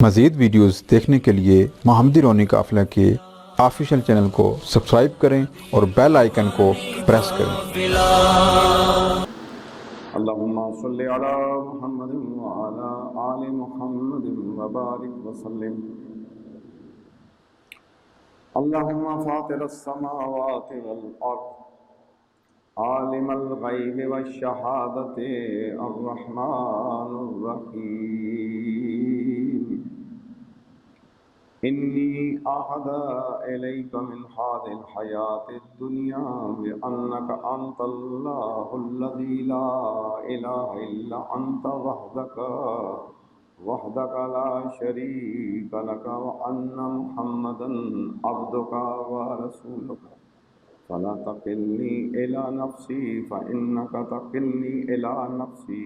مزید ویڈیوز دیکھنے کے لیے محمدی رونی قافلہ کے آفیشیل چینل کو سبسکرائب کریں اور بیل آئیکن کو پریس کریں۔ اللہم صلی علی محمد وعلی آل محمد وبارک وسلم۔ اللہم فاطر السماوات والارض عالم الغیب والشہادۃ الرحمن الرحیم، انی اعہد الیک من هذه الحیاۃ الدنیا بانک انت اللہ الذی لا الہ الا انت وحدک لا شریک لک وان محمدا عبدک ورسولک فلا تکلنی الی نفسی فانک تکلنی الی نفسی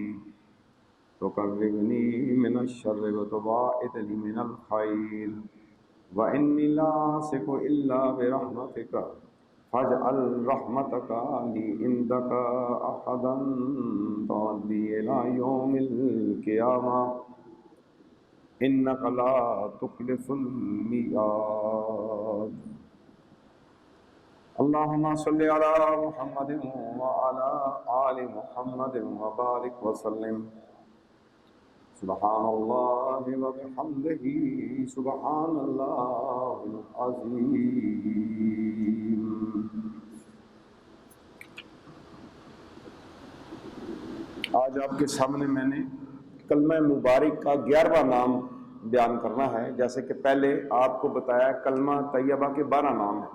تقربنی من الشر وتباعد لی من الخیر وإني لا أثق إلا برحمتك فاجعل رحمتك لي عندك أحدا تؤدي إلى يوم القيامة إنك لا تخلف الميعاد۔ اللهم صل على محمد وعلى آل محمد وبارك وسلم۔ سبحان اللہ وبحمدہ سبحان اللہ العظیم۔ آج آپ کے سامنے میں نے کلمہ مبارک کا 11واں نام بیان کرنا ہے۔ جیسے کہ پہلے آپ کو بتایا کلمہ طیبہ کے 12 نام ہیں،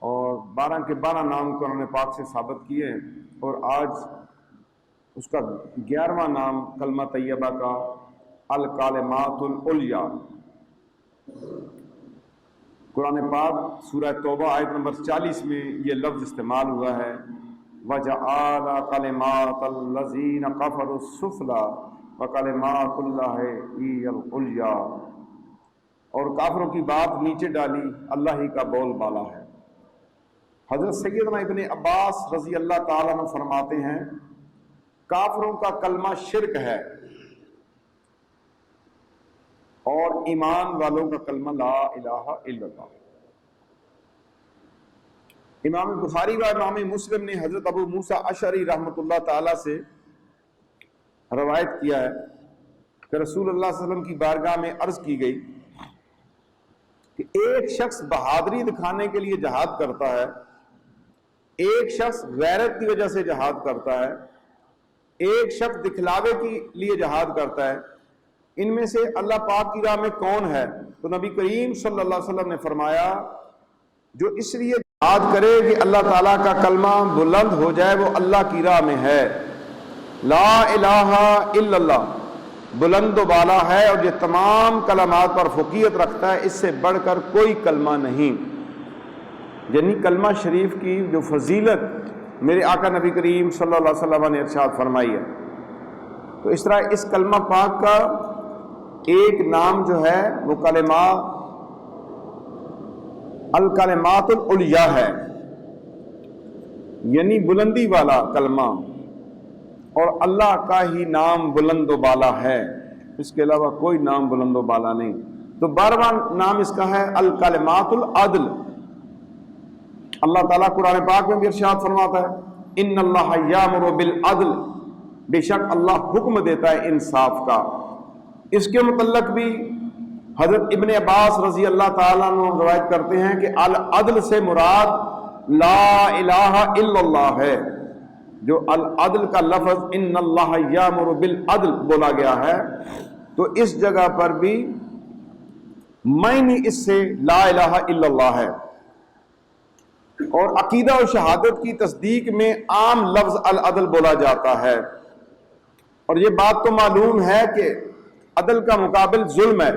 اور 12 کے 12 نام قرآن پاک سے ثابت کیے ہیں، اور آج اس کا 11واں نام کلمہ طیبہ کا الکلمات العلیٰ۔ قرآن پاک سورہ توبہ آیت نمبر 40 میں یہ لفظ استعمال ہوا ہے، وَجَعَلَ كَلِمَاتَ الَّذِينَ كَفَرُوا السُّفْلَىٰ وَكَلِمَاتُ اللَّهِ هِيَ الْعُلْيَا، اور کافروں کی بات نیچے ڈالی، اللہ ہی کا بول بالا ہے۔ حضرت سیدنا ابن عباس رضی اللہ تعالیٰ عنہ فرماتے ہیں کافروں کا کلمہ شرک ہے، اور ایمان والوں کا کلمہ لا الہ الا اللہ۔ امام بخاری و امام مسلم نے حضرت ابو موسیٰ اشعری رحمۃ اللہ تعالی سے روایت کیا ہے کہ رسول اللہ صلی اللہ علیہ وسلم کی بارگاہ میں عرض کی گئی کہ ایک شخص بہادری دکھانے کے لیے جہاد کرتا ہے، ایک شخص غیرت کی وجہ سے جہاد کرتا ہے، ایک شخص دکھلاوے کے لیے جہاد کرتا ہے، ان میں سے اللہ پاک کی راہ میں کون ہے؟ تو نبی کریم صلی اللہ علیہ وسلم نے فرمایا جو اس لیے جہاد کرے کہ اللہ تعالیٰ کا کلمہ بلند ہو جائے وہ اللہ کی راہ میں ہے۔ لا الہ الا اللہ بلند و بالا ہے، اور یہ تمام کلمات پر فوقیت رکھتا ہے، اس سے بڑھ کر کوئی کلمہ نہیں۔ یعنی کلمہ شریف کی جو فضیلت میرے آقا نبی کریم صلی اللہ علیہ وسلم نے ارشاد فرمائی ہے، تو اس طرح اس کلمہ پاک کا ایک نام جو ہے وہ الکلمات العلیٰ ہے، یعنی بلندی والا کلمہ، اور اللہ کا ہی نام بلند و بالا ہے، اس کے علاوہ کوئی نام بلند و بالا نہیں۔ تو 12واں نام اس کا ہے الکلمات العدل۔ اللہ تعالیٰ قرآن پاک میں بھی ارشاد فرماتا ہے ان اللہ یامر بالعدل، بے شک اللہ حکم دیتا ہے انصاف کا۔ اس کے متعلق بھی حضرت ابن عباس رضی اللہ تعالیٰ عنہ روایت کرتے ہیں کہ العدل سے مراد لا الہ الا اللہ ہے۔ جو العدل کا لفظ ان اللہ یامر بالعدل بولا گیا ہے، تو اس جگہ پر بھی معنی اس سے لا الہ الا اللہ ہے، اور عقیدہ و شہادت کی تصدیق میں عام لفظ العدل بولا جاتا ہے۔ اور یہ بات تو معلوم ہے کہ عدل کا مقابل ظلم ہے،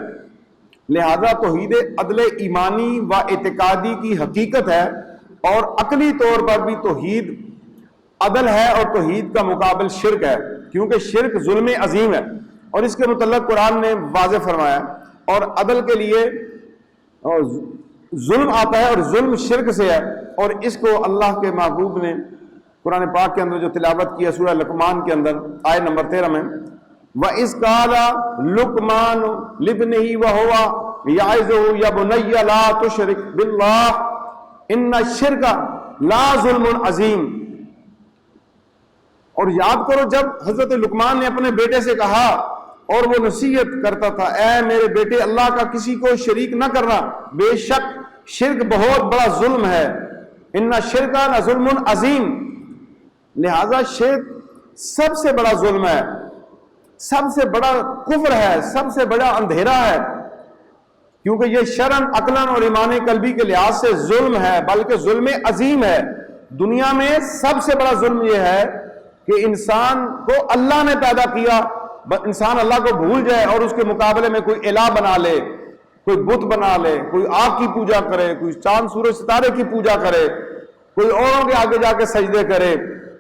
لہذا توحید عدل ایمانی و اعتقادی کی حقیقت ہے، اور عقلی طور پر بھی توحید عدل ہے، اور توحید کا مقابل شرک ہے، کیونکہ شرک ظلم عظیم ہے، اور اس کے متعلق قرآن نے واضح فرمایا۔ اور عدل کے لیے ظلم آتا ہے، اور ظلم شرک سے ہے، اور اس کو اللہ کے محبوب نے قرآن پاک کے اندر جو تلاوت کی ہے سورہ لقمان کے اندر آیت نمبر 13 میں، وَإِذْ قَالَ لُقْمَانُ لِابْنِهِ وَهُوَ يَعِظُهُ يَا بُنَيَّ لَا تُشْرِكْ بِاللَّهِ إِنَّ الشِّرْكَ لَا ظُلْمٌ عَظِيمٌ۔ اور یاد کرو جب حضرت لقمان نے اپنے بیٹے سے کہا اور وہ نصیحت کرتا تھا، اے میرے بیٹے اللہ کا کسی کو شریک نہ کرنا، بے شک شرک بہت بڑا ظلم ہے، ان الشرک لظلم عظیم، لہذا شرک سب سے بڑا ظلم ہے، سب سے بڑا کفر ہے، سب سے بڑا اندھیرا ہے، کیونکہ یہ شرعاً عقلاً اور ایمان قلبی کے لحاظ سے ظلم ہے، بلکہ ظلم عظیم ہے۔ دنیا میں سب سے بڑا ظلم یہ ہے کہ انسان کو اللہ نے پیدا کیا، انسان اللہ کو بھول جائے اور اس کے مقابلے میں کوئی الہ بنا لے، کوئی بت بنا لے، کوئی آگ کی پوجا کرے، کوئی چاند سورج ستارے کی پوجا کرے، کوئی اوروں کے آگے جا کے سجدے کرے،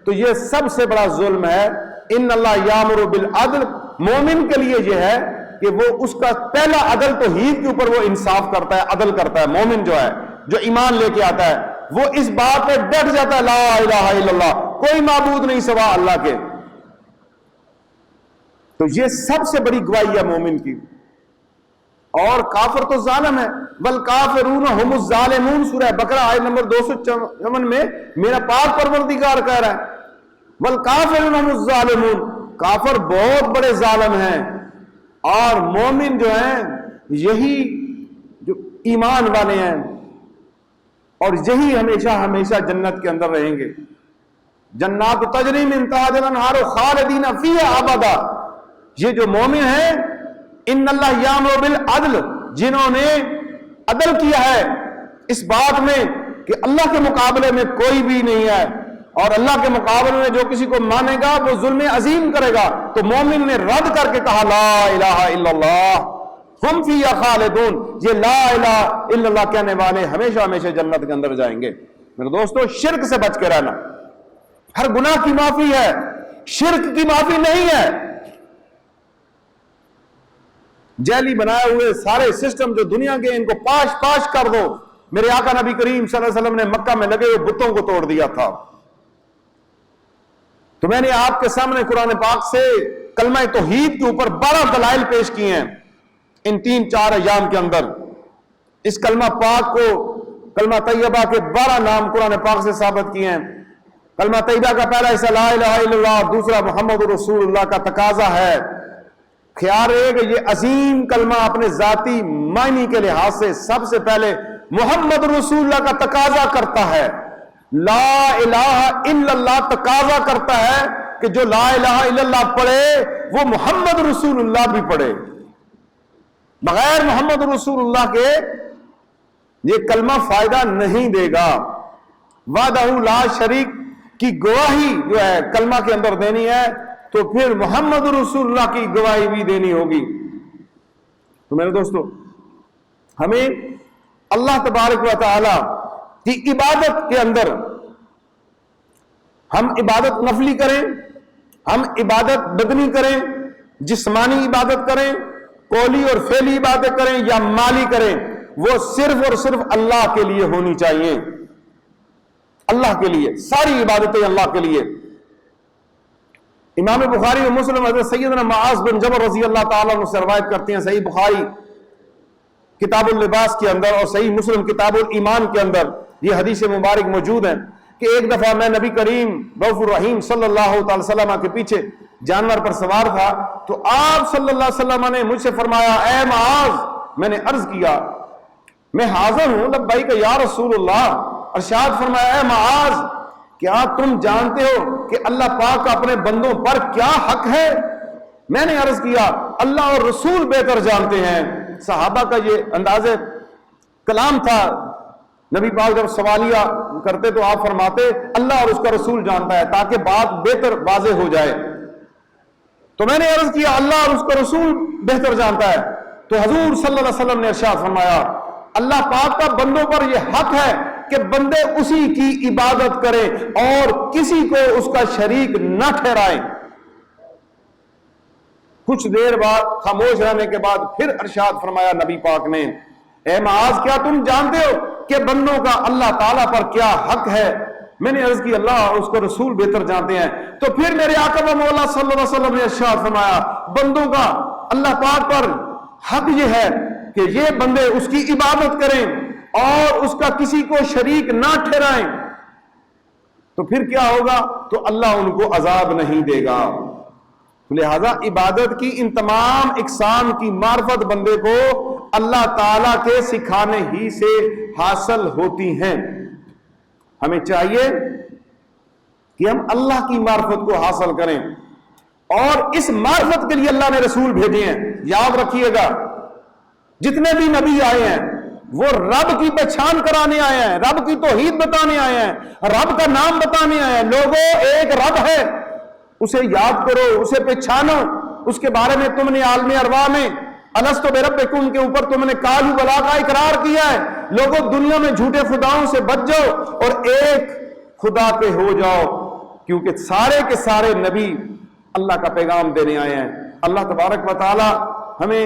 تو یہ سب سے بڑا ظلم ہے۔ ان اللہ یامر بالعدل، مومن کے لیے یہ ہے کہ وہ اس کا پہلا عدل توحید کے اوپر وہ انصاف کرتا ہے، عدل کرتا ہے۔ مومن جو ہے، جو ایمان لے کے آتا ہے، وہ اس بات پہ ڈٹ جاتا ہے لا الہ الا اللہ، کوئی معبود نہیں سوا اللہ کے۔ تو یہ سب سے بڑی گواہی ہے مومن کی۔ اور کافر تو ظالم ہے، والکافرون هم الظالمون، سورہ بقرہ آیت نمبر 254 میں میرا پاک پروردگار کہہ رہا ہے والکافرون هم الظالمون، کافر بہت بڑے ظالم ہیں، اور مومن جو ہیں یہی جو ایمان والے ہیں، اور یہی ہمیشہ ہمیشہ جنت کے اندر رہیں گے۔ جنات تجری من تحتها الانہار خالدین فیہا ابدا، یہ جو مومن ہیں ان اللہ یامر بالعدل، جنہوں نے عدل کیا ہے اس بات میں کہ اللہ کے مقابلے میں کوئی بھی نہیں ہے، اور اللہ کے مقابلے میں جو کسی کو مانے گا وہ ظلم عظیم کرے گا، تو مومن نے رد کر کے کہا لا الہ الا اللہ ہم فیہا خالدون، یہ لا الہ الا اللہ کہنے والے ہمیشہ ہمیشہ جنت کے اندر جائیں گے۔ میرے دوستو، شرک سے بچ کے رہنا، ہر گناہ کی معافی ہے، شرک کی معافی نہیں ہے۔ جیلی بنائے ہوئے سارے سسٹم جو دنیا کے، ان کو پاش پاش کر دو۔ میرے آقا نبی کریم صلی اللہ علیہ وسلم نے مکہ میں لگے ہوئے بتوں کو توڑ دیا تھا۔ تو میں نے آپ کے سامنے قرآن پاک سے کلمہ توحید کے اوپر 12 دلائل پیش کیے ہیں ان 3-4 ایام کے اندر۔ اس کلمہ پاک کو، کلمہ طیبہ کے 12 نام قرآن پاک سے ثابت کیے ہیں۔ کلمہ طیبہ کا پہلا حصہ لا الہ الا اللہ، دوسرا محمد رسول اللہ کا تقاضا ہے۔ خیال رہے کہ یہ عظیم کلمہ اپنے ذاتی معنی کے لحاظ سے سب سے پہلے محمد رسول اللہ کا تقاضا کرتا ہے۔ لا الہ الا اللہ تقاضا کرتا ہے کہ جو لا الہ الا اللہ پڑھے وہ محمد رسول اللہ بھی پڑھے۔ بغیر محمد رسول اللہ کے یہ کلمہ فائدہ نہیں دے گا۔ وحدہ لا شریک کی گواہی جو ہے کلمہ کے اندر دینی ہے، تو پھر محمد رسول اللہ کی گواہی بھی دینی ہوگی۔ تو میرے دوستو، ہمیں اللہ تبارک و تعالی کی عبادت کے اندر، ہم عبادت نفلی کریں، ہم عبادت بدنی کریں، جسمانی عبادت کریں، قولی اور فعلی عبادت کریں یا مالی کریں، وہ صرف اور صرف اللہ کے لیے ہونی چاہیے۔ اللہ کے لیے ساری عبادتیں اللہ کے لیے۔ امام بخاری و مسلم حضرت سیدنا معاذ بن جبل رضی اللہ تعالیٰ عنہ سے روایت کرتے ہیں، صحیح بخاری کتاب اللباس کے اندر اور صحیح مسلم کتاب الایمان کے اندر یہ حدیث مبارک موجود ہیں کہ ایک دفعہ میں نبی کریم رؤوف الرحیم صلی اللہ تعالی وسلم کے پیچھے جانور پر سوار تھا، تو آپ صلی اللہ علیہ وسلم نے مجھ سے فرمایا اے معاذ، میں نے عرض کیا میں حاضر ہوں لبیک یا رسول اللہ۔ ارشاد فرمایا اے معاذ، کیا تم جانتے ہو کہ اللہ پاک کا اپنے بندوں پر کیا حق ہے؟ میں نے عرض کیا اللہ اور رسول بہتر جانتے ہیں۔ صحابہ کا یہ انداز کلام تھا، نبی پاک جب سوالیہ کرتے تو آپ فرماتے اللہ اور اس کا رسول جانتا ہے، تاکہ بات بہتر واضح ہو جائے۔ تو میں نے عرض کیا اللہ اور اس کا رسول بہتر جانتا ہے، تو حضور صلی اللہ علیہ وسلم نے ارشاد فرمایا اللہ پاک کا بندوں پر یہ حق ہے کہ بندے اسی کی عبادت کریں اور کسی کو اس کا شریک نہ ٹھہرائیں۔ کچھ دیر بعد خاموش رہنے کے بعد پھر ارشاد فرمایا نبی پاک نے اے معاذ، کیا تم جانتے ہو کہ بندوں کا اللہ تعالیٰ پر کیا حق ہے؟ میں نے عرض کی اللہ اور اس کو رسول بہتر جانتے ہیں. تو پھر میرے آقا و مولا صلی اللہ علیہ وسلم نے ارشاد فرمایا بندوں کا اللہ پاک پر حق یہ ہے کہ یہ بندے اس کی عبادت کریں اور اس کا کسی کو شریک نہ ٹھہرائیں. تو پھر کیا ہوگا؟ تو اللہ ان کو عذاب نہیں دے گا. لہذا عبادت کی ان تمام اقسام کی معرفت بندے کو اللہ تعالی کے سکھانے ہی سے حاصل ہوتی ہیں. ہمیں چاہیے کہ ہم اللہ کی معرفت کو حاصل کریں، اور اس معرفت کے لیے اللہ نے رسول بھیجے ہیں. یاد رکھیے گا جتنے بھی نبی آئے ہیں وہ رب کی پہچان کرانے آئے ہیں، رب کی توحید بتانے آئے ہیں، رب کا نام بتانے آئے ہیں. لوگوں ایک رب ہے، اسے یاد کرو، اسے پہچانو. اس کے بارے میں تم نے عالم ارواح میں الست بربکم کے اوپر تم نے قالوا بلا کا اقرار کیا ہے. لوگوں دنیا میں جھوٹے خداؤں سے بچ جاؤ اور ایک خدا کے ہو جاؤ، کیونکہ سارے کے سارے نبی اللہ کا پیغام دینے آئے ہیں. اللہ تبارک و تعالی ہمیں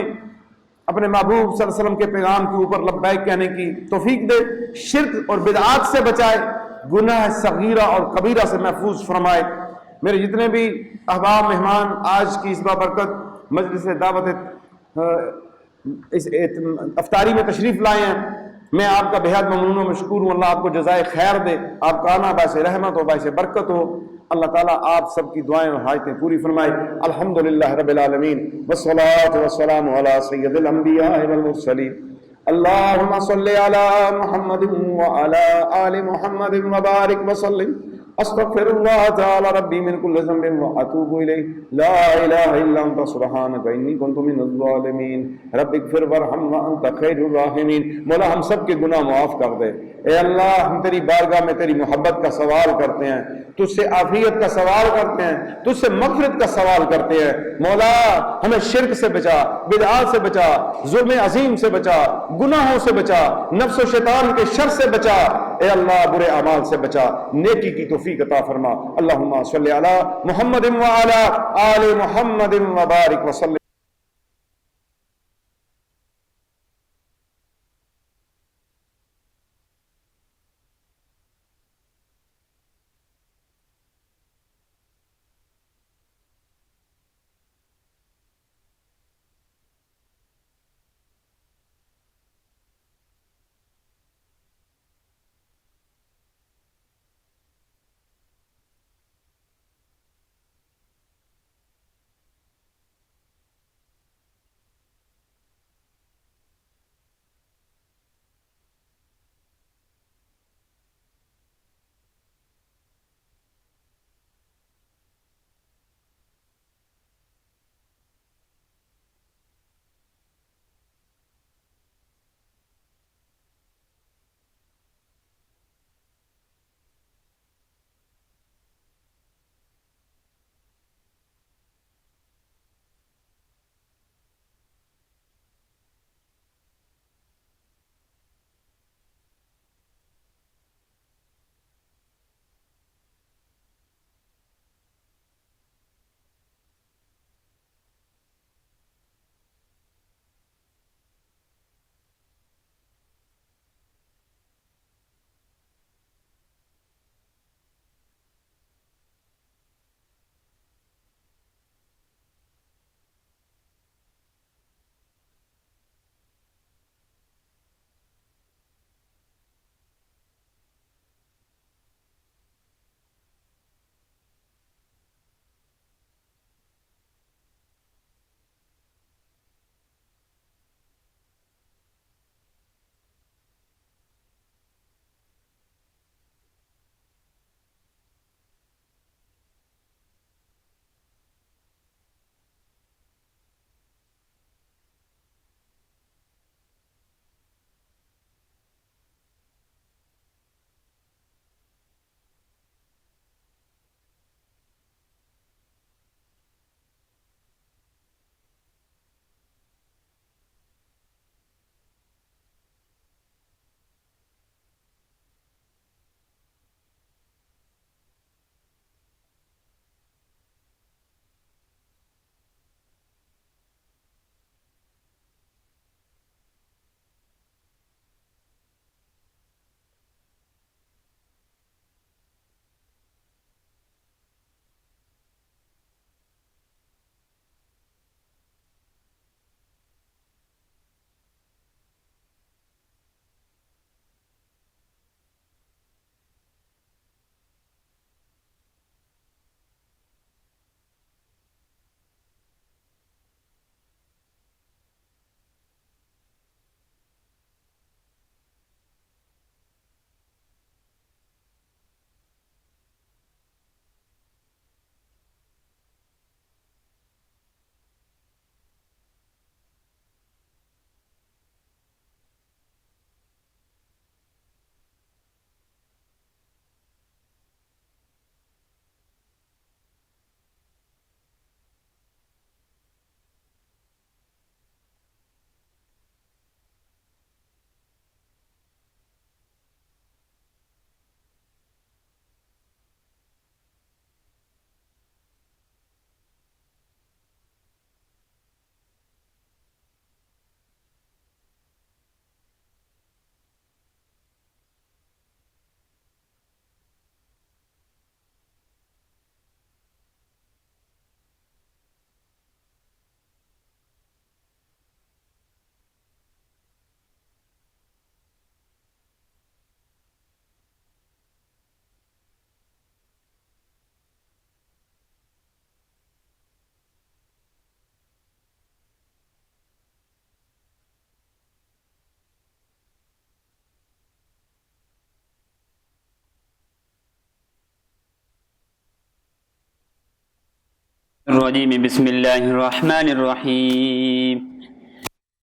اپنے محبوب صلی اللہ علیہ وسلم کے پیغام کے اوپر لبیک کہنے کی توفیق دے، شرک اور بدعات سے بچائے، گناہ صغیرہ اور کبیرہ سے محفوظ فرمائے. میرے جتنے بھی احباب مہمان آج کی اس بابرکت مجلس دعوت اس افطاری میں تشریف لائے ہیں، میں آپ کا بہت ممنون و مشکور ہوں. اللہ آپ کو جزائے خیر دے، آپ کا آنا باعث رحمت ہو، باعث برکت ہو. اللہ تعالیٰ آپ سب کی دعائیں اور حاجتیں پوری فرمائے. الحمدللہ رب العالمین والصلاة والسلام علی سید الانبیاء والمرسلین. اللہم صلی علی محمد وعلی آل محمد وبارک وسلم. استغفر اللہ تعالی ربی من کل ذنب واتوب الیہ. لا الہ الا انت سبحانک انی کنت من الظالمین. رب اغفر وارحم وانت خیر الراحمین. مولا ہم سب کے گناہ معاف کر دے. اے اللہ ہم تیری بارگاہ میں تیری محبت کا سوال کرتے ہیں، تجھ سے عافیت کا سوال کرتے ہیں، تجھ سے مغفرت کا سوال کرتے ہیں. مولا ہمیں شرک سے بچا، بدعات سے بچا، ظلم عظیم سے بچا، گناہوں سے بچا، نفس و شیطان کے شر سے بچا. اے اللہ برے اعمال سے بچا، نیکی کی توفیق عطا فرما. اللہم صلی علی محمد وعلی آل محمد وبارک وسلم. الرجيم بسم الله الرحمن الرحيم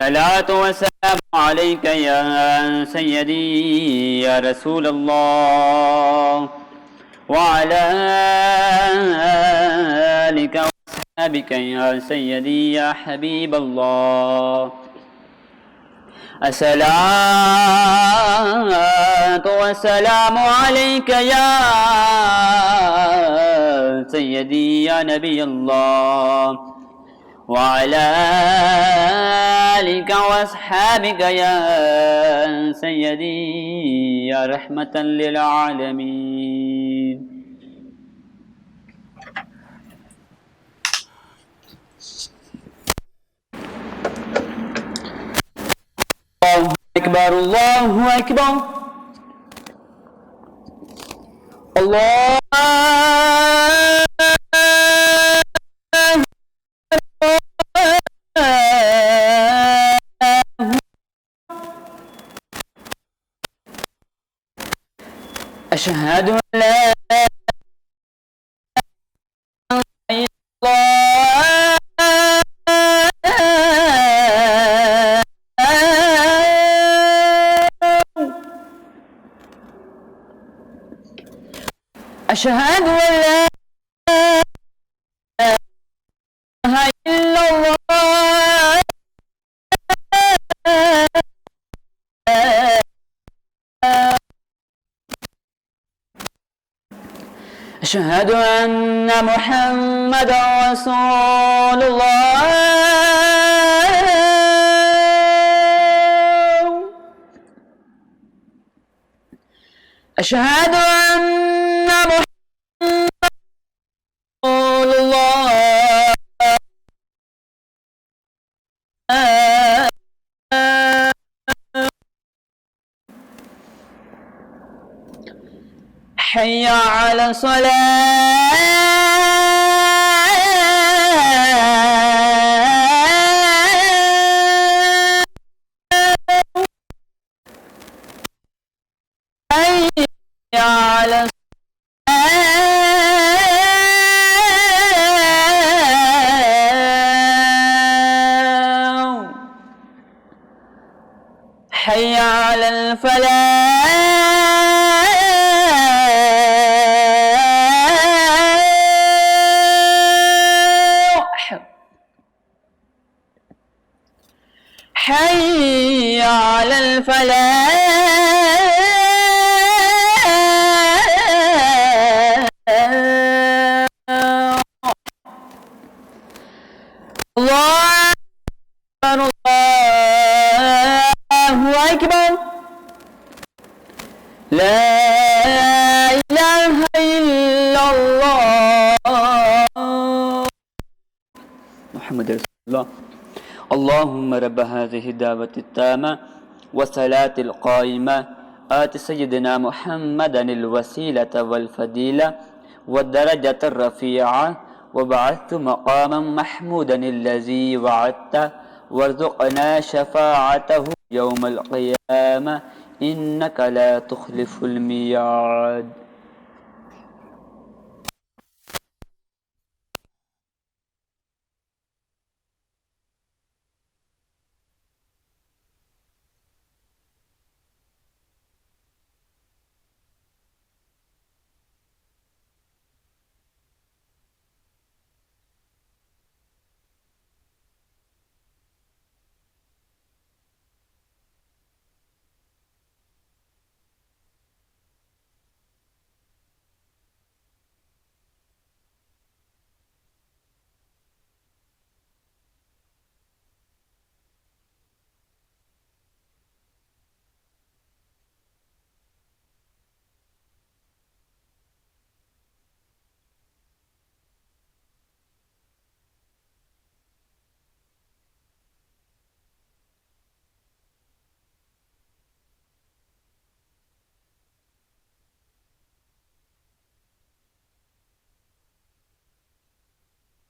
الصلاة والسلام عليك يا سيدي يا رسول الله وعلى آلك وأصحابك يا سيدي يا حبيب الله الصلاة والسلام عليك يا سيدي يا نبي الله وعلى آلك وأصحابك يا سيدي يا رحمة للعالمين الله أكبر الله أكبر الله أشهد أن لا إله إلا الله أشهد أن لا إله إلا الله أشهد أن محمدا رسول الله أشهد أن محمدا رسول الله حي على الصلاة حي على الصلاة حي على الفلاح حي على الفلاح الله أكبر الله أكبر لا إله إلا الله محمد رسول الله اللهم رب هذه الدعوة التامة والصلاة القائمة آت سيدنا محمدا الوسيلة والفضيلة والدرجة الرفيعة وبعثت مقاما محمودا الذي وعدته وارزقنا شفاعته يوم القيامة إنك لا تخلف الميعاد